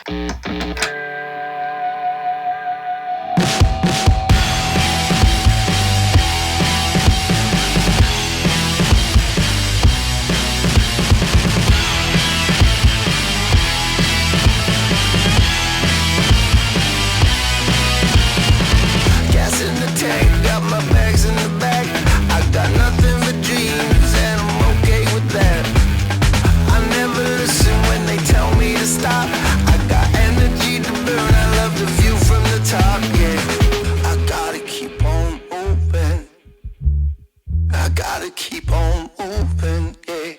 Gas in the tank, got my bags in the back. I got nothing but dreams and I'm okay with that. I never listen when they tell me to stop. I got energy to burn, I love the view from the top, yeah. I gotta keep on moving, I gotta keep on moving, yeah.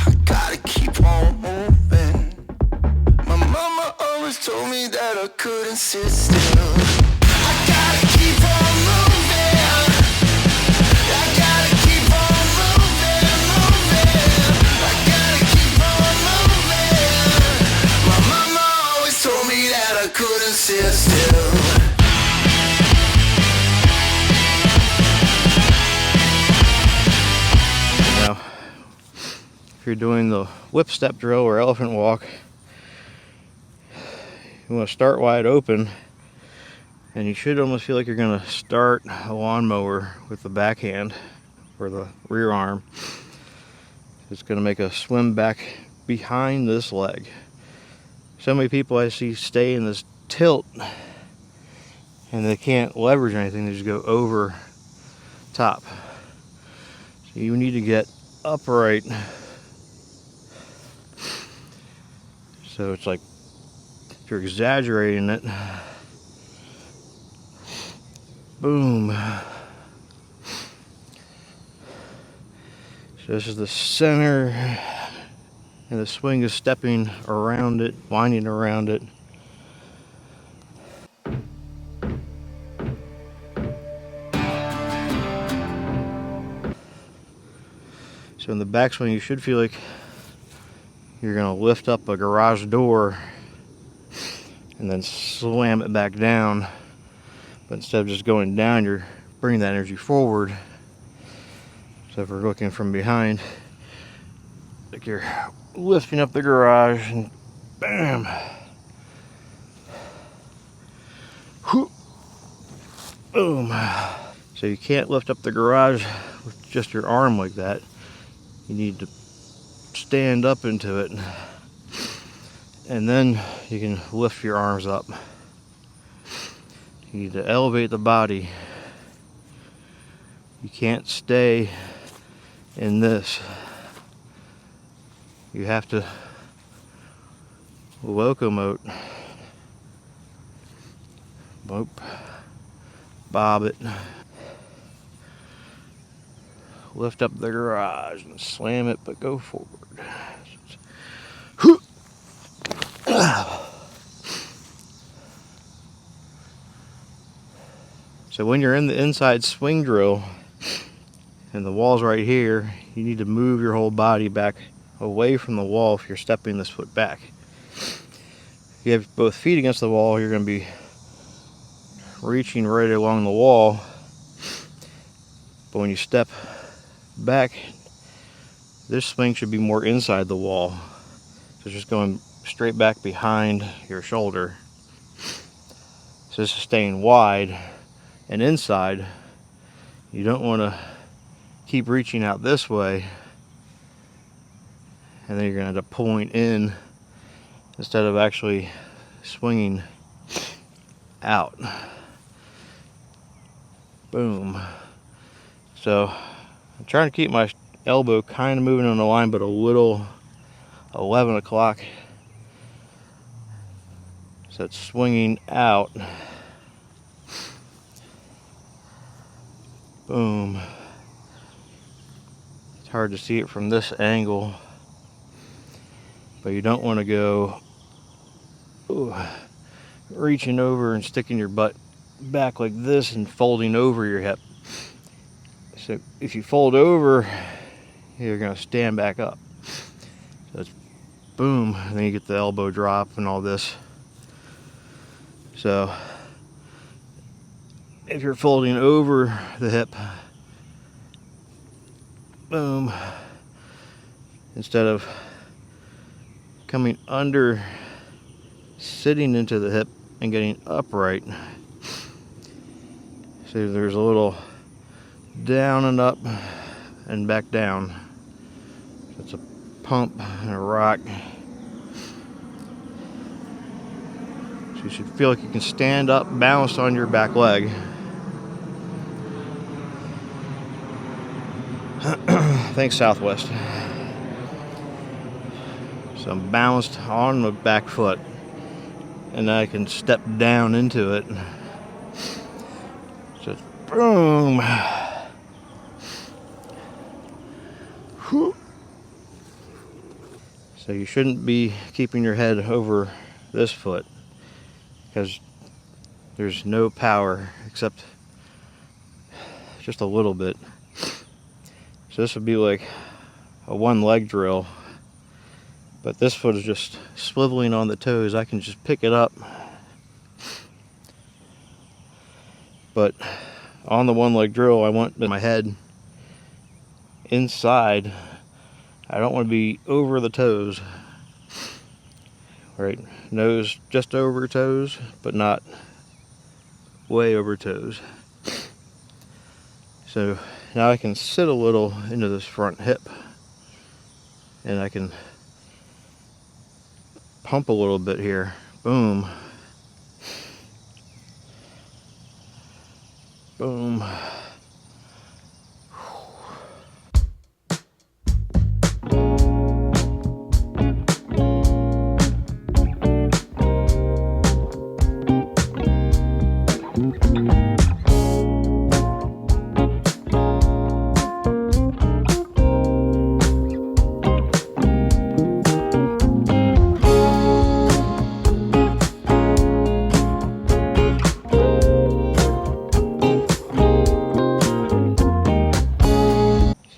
I gotta keep on moving. My mama always told me that I couldn't sit still. I gotta keep on moving, I gotta keep on moving, moving. I gotta keep on moving. My mama always told me that I couldn't sit still. Now, if you're doing the whip step drill or elephant walk, you want to start wide open, and you should almost feel like you're going to start a lawnmower with the backhand or the rear arm. It's going to make a swim back behind this leg. So many people I see stay in this tilt and they can't leverage anything, they just go over top. So you need to get upright. So it's like if you're exaggerating it, boom. So this is the center, and the swing is stepping around it, winding around it. So in the backswing, you should feel like you're going to lift up a garage door and then slam it back down. But instead of just going down, you're bringing that energy forward. So if we're looking from behind, like you're lifting up the garage and bam. Whoop. Boom. So you can't lift up the garage with just your arm like that. You need to stand up into it, and then you can lift your arms up. You need to elevate the body. You can't stay in this. You have to locomote. Boop. Bob it. Lift up the garage and slam it, but go forward. So when you're in the inside swing drill and the wall's right here, you need to move your whole body back away from the wall if you're stepping this foot back. If you have both feet against the wall, you're going to be reaching right along the wall. But when you step back, this swing should be more inside the wall. So it's just going straight back behind your shoulder. So this is staying wide and inside. You don't want to keep reaching out this way, and then you're going to end up pulling in instead of actually swinging out. Boom. So I'm trying to keep my elbow kind of moving on the line, but a little 11 o'clock. So it's swinging out. Boom. It's hard to see it from this angle, but you don't want to go reaching over and sticking your butt back like this and folding over your hip. So if you fold over, you're going to stand back up. So it's boom, and then you get the elbow drop and all this. So if you're folding over the hip, boom, instead of coming under sitting into the hip and getting upright. See, there's a little down and up and back down. It's a pump and a rock. So you should feel like you can stand up balanced on your back leg. Thanks, Southwest. So I'm balanced on the back foot, and I can step down into it. Just boom. Whew. So you shouldn't be keeping your head over this foot because there's no power except just a little bit. So this would be like a one leg drill, but this foot is just swiveling on the toes. I can just pick it up, but on the one leg drill I want my head inside. I don't want to be over the toes, right? Nose just over toes, but not way over toes. So now I can sit a little into this front hip, and I can pump a little bit here. Boom. Boom.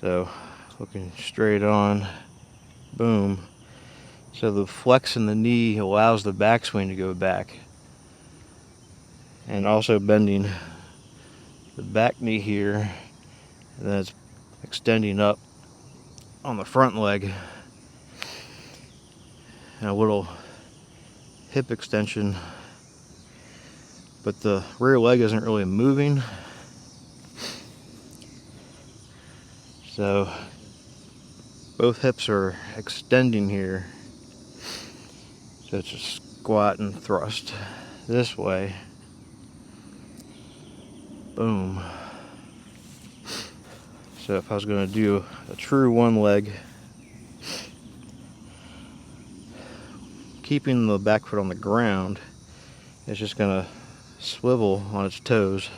So looking straight on, boom. So the flex in the knee allows the backswing to go back, and also bending the back knee here, and then it's extending up on the front leg, and a little hip extension, but the rear leg isn't really moving. So both hips are extending here. So it's a squat and thrust this way. Boom. So if I was going to do a true one leg, keeping the back foot on the ground, it's just going to swivel on its toes.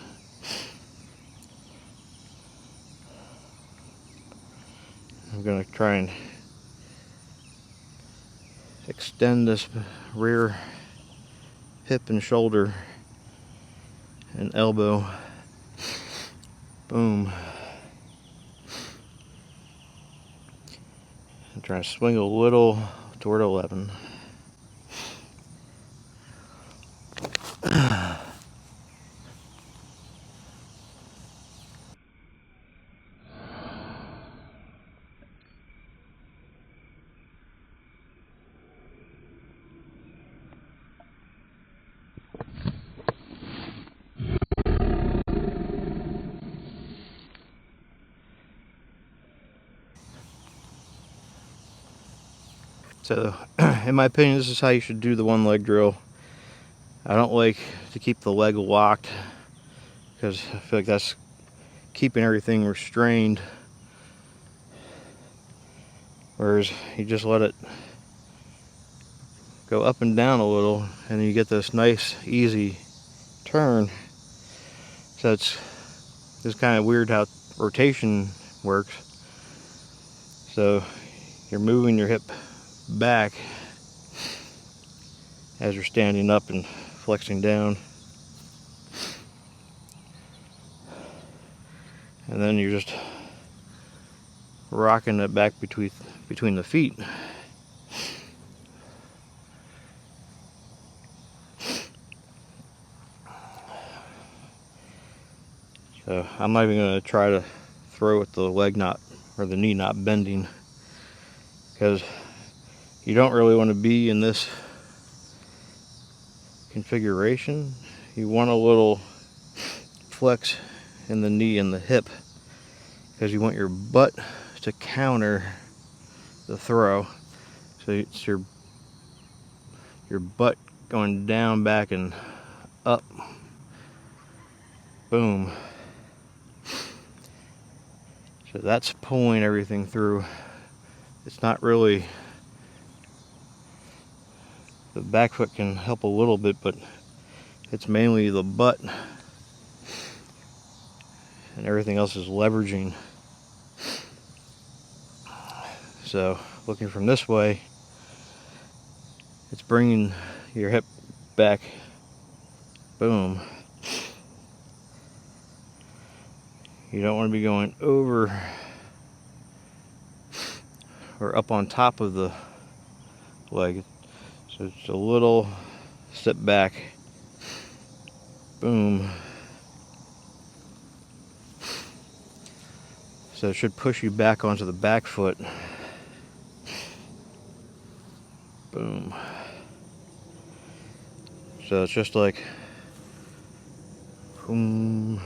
I'm going to try and extend this rear hip and shoulder and elbow. Boom. And try to swing a little toward 11. So, in my opinion, this is how you should do the one leg drill. I don't like to keep the leg locked because I feel like that's keeping everything restrained. Whereas you just let it go up and down a little, and you get this nice, easy turn. So it's kind of weird how rotation works. So you're moving your hip back as you're standing up and flexing down, and then you're just rocking it back between the feet. So I'm not even going to try to throw with the leg not or the knee not bending, because you don't really want to be in this configuration. You want a little flex in the knee and the hip because you want your butt to counter the throw. So it's your butt going down, back, and up. Boom. So that's pulling everything through. It's not really, the back foot can help a little bit, but it's mainly the butt, and everything else is leveraging. So looking from this way, it's bringing your hip back. Boom. You don't want to be going over or up on top of the leg. So it's a little step back. Boom. So it should push you back onto the back foot. Boom. So it's just like boom.